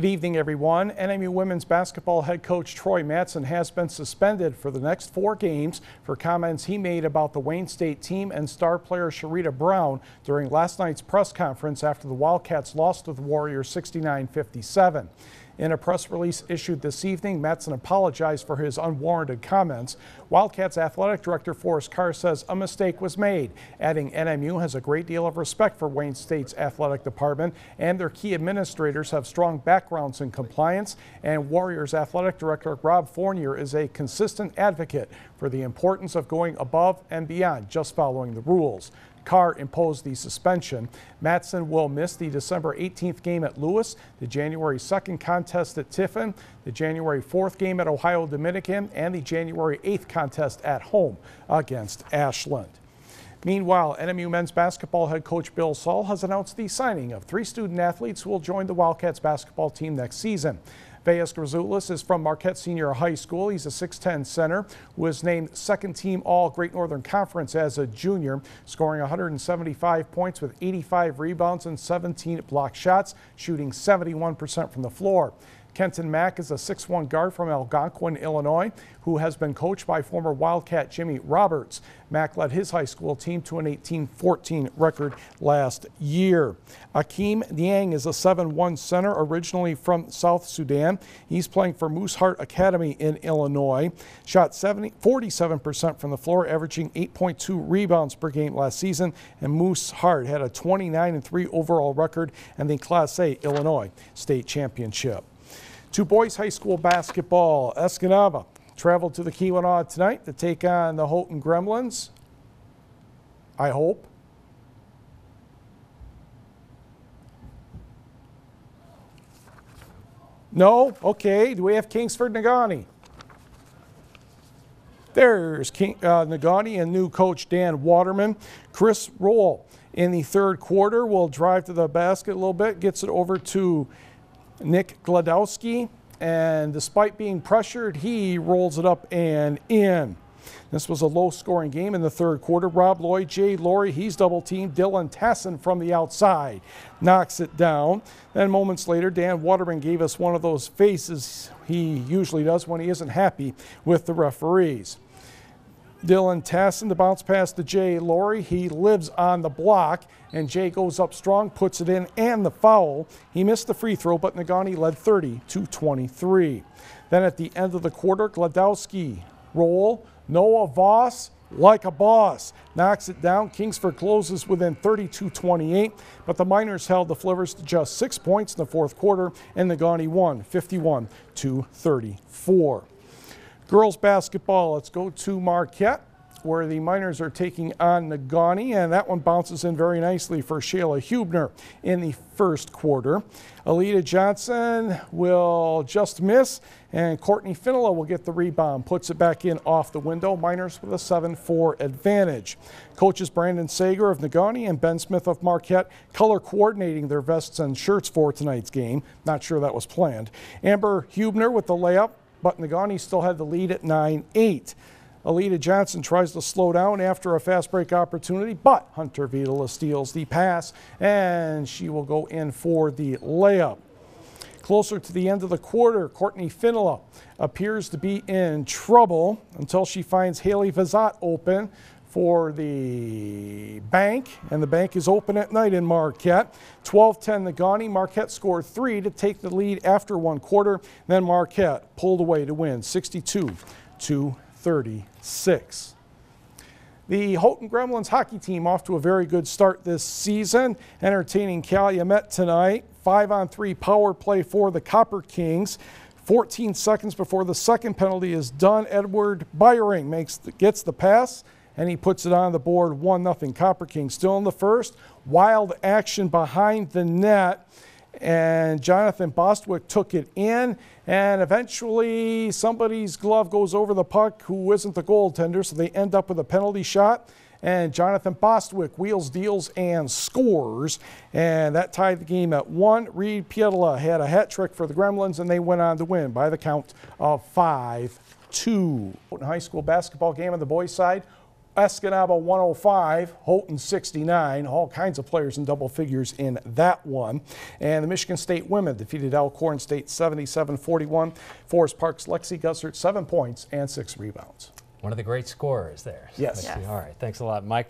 Good evening, everyone. NMU women's basketball head coach Troy Mattson has been suspended for the next 4 games for comments he made about the Wayne State team and star player Sharita Brown during last night's press conference after the Wildcats lost to the Warriors 69-57. In a press release issued this evening, Mattson apologized for his unwarranted comments. Wildcats athletic director Forrest Carr says a mistake was made, adding NMU has a great deal of respect for Wayne State's athletic department and their key administrators have strong backgrounds in compliance, and Warriors athletic director Rob Fournier is a consistent advocate for the importance of going above and beyond just following the rules. Carr imposed the suspension. Mattson will miss the December 18th game at Lewis, the January 2nd contest at Tiffin, the January 4th game at Ohio Dominican, and the January 8th contest at home against Ashland. Meanwhile, NMU men's basketball head coach Bill Saul has announced the signing of 3 student athletes who will join the Wildcats basketball team next season. Veas Grazoulis is from Marquette Senior High School. He's a 6'10 center who was named second team All Great Northern Conference as a junior, scoring 175 points with 85 rebounds and 17 block shots, shooting 71% from the floor. Kenton Mack is a 6'1 guard from Algonquin, Illinois, who has been coached by former Wildcat Jimmy Roberts. Mack led his high school team to an 18-14 record last year. Akeem Niang is a 7'1 center originally from South Sudan. He's playing for Moose Heart Academy in Illinois. Shot 47% from the floor, averaging 8.2 rebounds per game last season. And Moose Heart had a 29-3 overall record in the Class A Illinois State Championship. To boys high school basketball, Escanaba traveled to the Keweenaw tonight to take on the Houghton Gremlins. I hope. No? Okay. Do we have Kingsford Negaunee? There's Negaunee and new coach Dan Waterman. Chris Roll in the third quarter will drive to the basket a little bit, gets it over to Nick Gladowski, and despite being pressured, he rolls it up and in. This was a low-scoring game in the third quarter. Rob Lloyd, Jay Laurie, he's double-teamed. Dylan Tassin from the outside knocks it down. Then moments later, Dan Waterman gave us one of those faces he usually does when he isn't happy with the referees. Dylan Tassin, the bounce pass to Jay Laurie. He lives on the block, and Jay goes up strong, puts it in, and the foul. He missed the free throw, but Negaunee led 30-23. Then at the end of the quarter, Gladowski roll. Noah Voss, like a boss, knocks it down. Kingsford closes within 32-28, but the Miners held the Flivers to just 6 points in the fourth quarter, and Negaunee won 51-34. Girls basketball, let's go to Marquette, where the Miners are taking on Negaunee, and that one bounces in very nicely for Shayla Hubner in the first quarter. Alita Johnson will just miss, and Courtney Finola will get the rebound, puts it back in off the window. Miners with a 7-4 advantage. Coaches Brandon Sager of Negaunee and Ben Smith of Marquette color coordinating their vests and shirts for tonight's game. Not sure that was planned. Amber Hubner with the layup, but Negaunee still had the lead at 9-8. Alita Johnson tries to slow down after a fast break opportunity, but Hunter Vitola steals the pass, and she will go in for the layup. Closer to the end of the quarter, Courtney Finola appears to be in trouble until she finds Haley Vizat open for the bank, and the bank is open at night in Marquette. 12-10 Negaunee. Marquette scored 3 to take the lead after one quarter. Then Marquette pulled away to win 62-36. The Houghton Gremlins hockey team off to a very good start this season, entertaining Calumet tonight. 5-on-3 power play for the Copper Kings. 14 seconds before the second penalty is done, Edward Byring gets the pass, and he puts it on the board. 1-0 Copper Kings. Still in the first. Wild action behind the net, and Jonathan Bostwick took it in, and eventually somebody's glove goes over the puck who isn't the goaltender, so they end up with a penalty shot, and Jonathan Bostwick wheels, deals, and scores, and that tied the game at 1. Reed Pietala had a hat trick for the Gremlins, and they went on to win by the count of 5-2. High school basketball game on the boys' side. Escanaba 105, Houghton 69, all kinds of players in double figures in that one. And the Michigan State women defeated Elkhorn State 77-41. Forest Park's Lexi Gussert 7 points and 6 rebounds. One of the great scorers there. Yes. All right, thanks a lot, Mike.